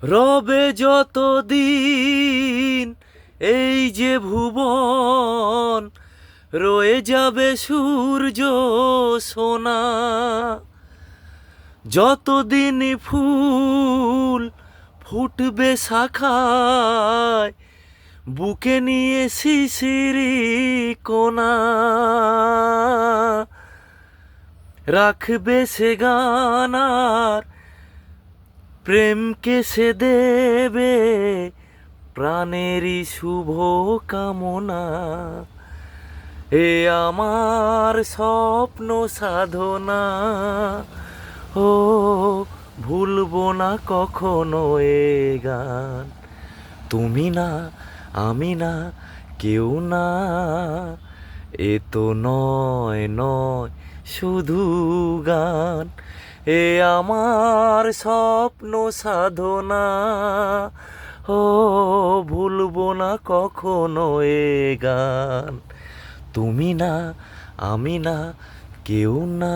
রবে যতদিন এই যে ভুবন, রয়ে যাবে সূর্য সোনা। যতদিন ফুল ফুটবে শাখায়, বুকে নিয়ে শিশিরি কোনা, রাখবে সে গান আর প্রেমকে সে দেবে প্রাণেরই শুভ কামনা। এ আমার স্বপ্ন সাধনা, ও ভুলবো না কখনো এ গান। তুমি না, আমি না, কেউ না, এ তো নয় নয় শুধু গান। এ আমার স্বপ্ন সাধনা, ও ভুলবো না কখনো এ গান। তুমি না, আমি না, কেউ না।